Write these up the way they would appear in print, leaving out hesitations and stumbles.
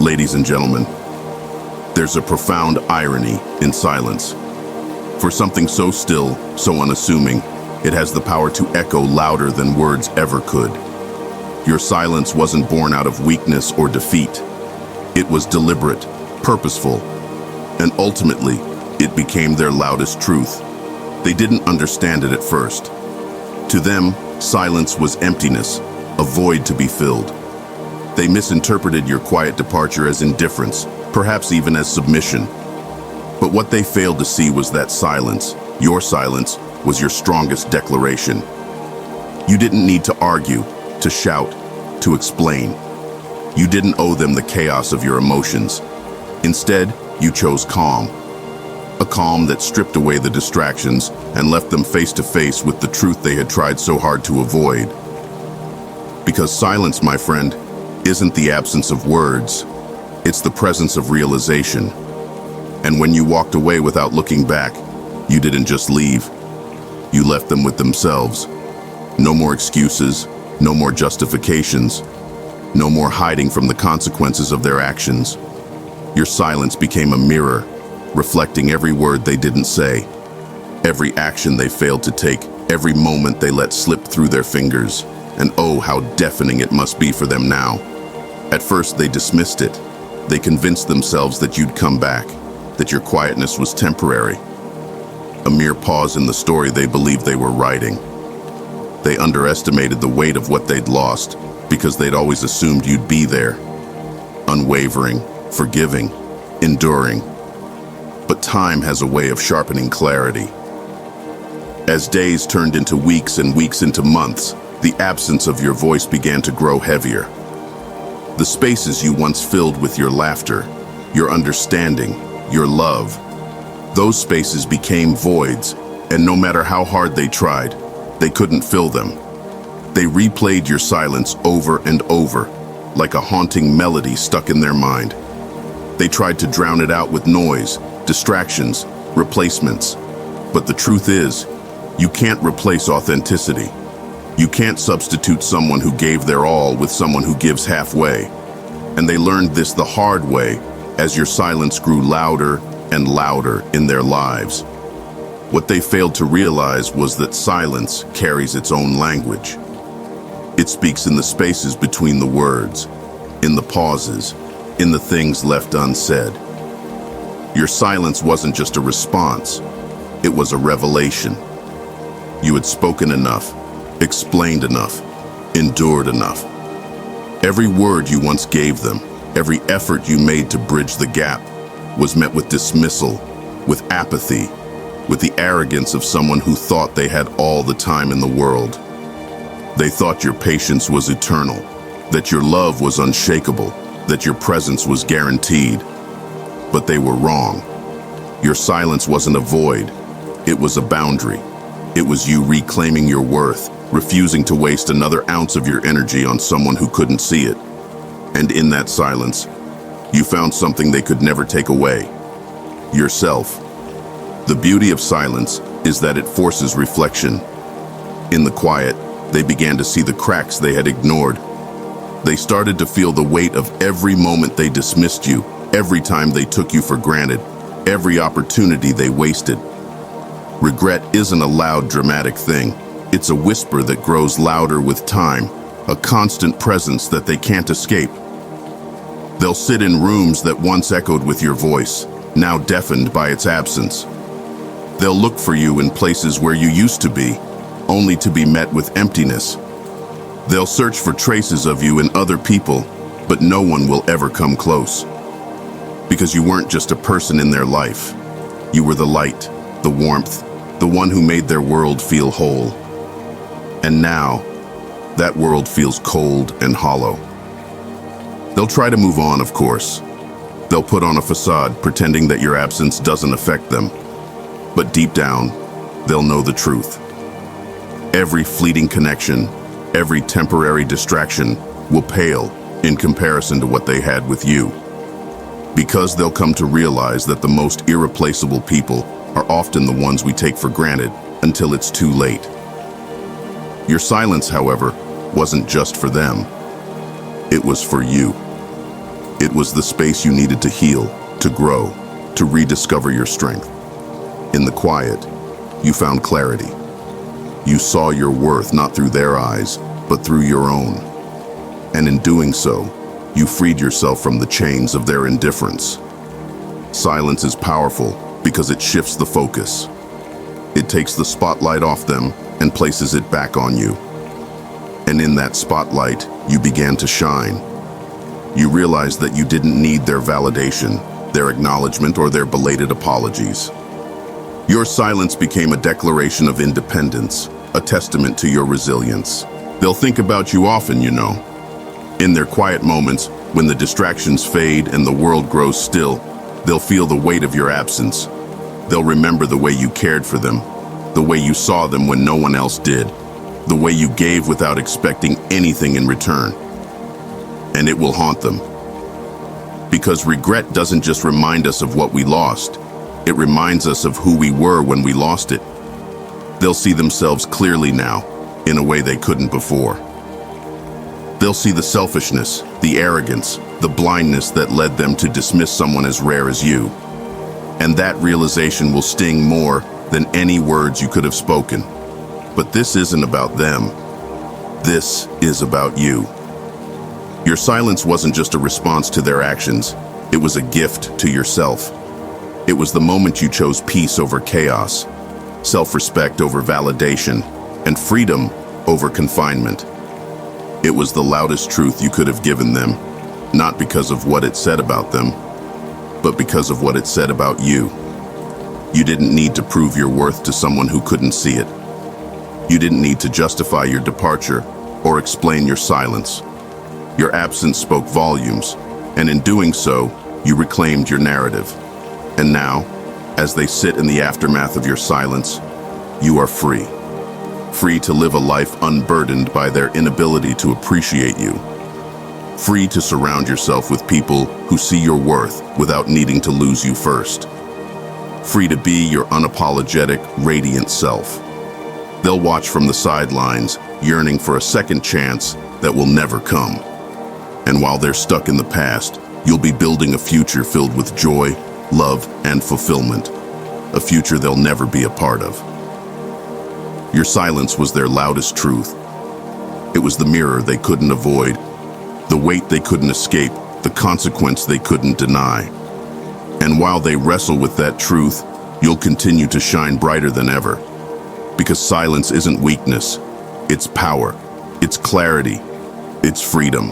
Ladies and gentlemen, there's a profound irony in silence. For something so still, so unassuming, it has the power to echo louder than words ever could. Your silence wasn't born out of weakness or defeat. It was deliberate, purposeful, and ultimately, it became their loudest truth. They didn't understand it at first. To them, silence was emptiness, a void to be filled. They misinterpreted your quiet departure as indifference, perhaps even as submission. But what they failed to see was that silence, your silence, was your strongest declaration. You didn't need to argue, to shout, to explain. You didn't owe them the chaos of your emotions. Instead, you chose calm. A calm that stripped away the distractions and left them face to face with the truth they had tried so hard to avoid. Because silence, my friend, isn't the absence of words, it's the presence of realization. And when you walked away without looking back, you didn't just leave. You left them with themselves. No more excuses, no more justifications, no more hiding from the consequences of their actions. Your silence became a mirror, reflecting every word they didn't say, every action they failed to take, every moment they let slip through their fingers. And oh, how deafening it must be for them now. At first, they dismissed it. They convinced themselves that you'd come back, that your quietness was temporary, a mere pause in the story they believed they were writing. They underestimated the weight of what they'd lost because they'd always assumed you'd be there, unwavering, forgiving, enduring. But time has a way of sharpening clarity. As days turned into weeks and weeks into months, the absence of your voice began to grow heavier. The spaces you once filled with your laughter, your understanding, your love, those spaces became voids, and no matter how hard they tried, they couldn't fill them. They replayed your silence over and over, like a haunting melody stuck in their mind. They tried to drown it out with noise, distractions, replacements. But the truth is, you can't replace authenticity. You can't substitute someone who gave their all with someone who gives halfway. And they learned this the hard way as your silence grew louder and louder in their lives. What they failed to realize was that silence carries its own language. It speaks in the spaces between the words, in the pauses, in the things left unsaid. Your silence wasn't just a response, it was a revelation. You had spoken enough, explained enough, endured enough. Every word you once gave them, every effort you made to bridge the gap, was met with dismissal, with apathy, with the arrogance of someone who thought they had all the time in the world. They thought your patience was eternal, that your love was unshakable, that your presence was guaranteed. But they were wrong. Your silence wasn't a void, it was a boundary. It was you reclaiming your worth, refusing to waste another ounce of your energy on someone who couldn't see it. And in that silence, you found something they could never take away: yourself. The beauty of silence is that it forces reflection. In the quiet, they began to see the cracks they had ignored. They started to feel the weight of every moment they dismissed you, every time they took you for granted, every opportunity they wasted. Regret isn't a loud, dramatic thing. It's a whisper that grows louder with time, a constant presence that they can't escape. They'll sit in rooms that once echoed with your voice, now deafened by its absence. They'll look for you in places where you used to be, only to be met with emptiness. They'll search for traces of you in other people, but no one will ever come close. Because you weren't just a person in their life. You were the light, the warmth, the one who made their world feel whole. And now, that world feels cold and hollow. They'll try to move on, of course. They'll put on a facade, pretending that your absence doesn't affect them. But deep down, they'll know the truth. Every fleeting connection, every temporary distraction will pale in comparison to what they had with you. Because they'll come to realize that the most irreplaceable people are often the ones we take for granted until it's too late. Your silence, however, wasn't just for them. It was for you. It was the space you needed to heal, to grow, to rediscover your strength. In the quiet, you found clarity. You saw your worth not through their eyes, but through your own. And in doing so, you freed yourself from the chains of their indifference. Silence is powerful because it shifts the focus. It takes the spotlight off them and places it back on you. And in that spotlight, you began to shine. You realized that you didn't need their validation, their acknowledgement, or their belated apologies. Your silence became a declaration of independence, a testament to your resilience. They'll think about you often, you know. In their quiet moments, when the distractions fade and the world grows still, they'll feel the weight of your absence. They'll remember the way you cared for them, the way you saw them when no one else did, the way you gave without expecting anything in return. And it will haunt them. Because regret doesn't just remind us of what we lost, it reminds us of who we were when we lost it. They'll see themselves clearly now, in a way they couldn't before. They'll see the selfishness, the arrogance, the blindness that led them to dismiss someone as rare as you. And that realization will sting more than any words you could have spoken. But this isn't about them. This is about you. Your silence wasn't just a response to their actions. It was a gift to yourself. It was the moment you chose peace over chaos, self-respect over validation, and freedom over confinement. It was the loudest truth you could have given them, not because of what it said about them, but because of what it said about you. You didn't need to prove your worth to someone who couldn't see it. You didn't need to justify your departure or explain your silence. Your absence spoke volumes, and in doing so, you reclaimed your narrative. And now, as they sit in the aftermath of your silence, you are free. Free to live a life unburdened by their inability to appreciate you. Free to surround yourself with people who see your worth without needing to lose you first. Free to be your unapologetic, radiant self. They'll watch from the sidelines, yearning for a second chance that will never come. And while they're stuck in the past, you'll be building a future filled with joy, love, and fulfillment. A future they'll never be a part of. Your silence was their loudest truth. It was the mirror they couldn't avoid, the weight they couldn't escape, the consequence they couldn't deny. And while they wrestle with that truth, you'll continue to shine brighter than ever. Because silence isn't weakness, it's power, it's clarity, it's freedom.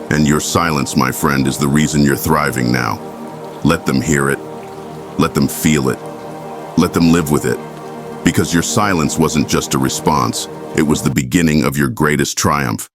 And your silence, my friend, is the reason you're thriving now. Let them hear it. Let them feel it. Let them live with it. Because your silence wasn't just a response, it was the beginning of your greatest triumph.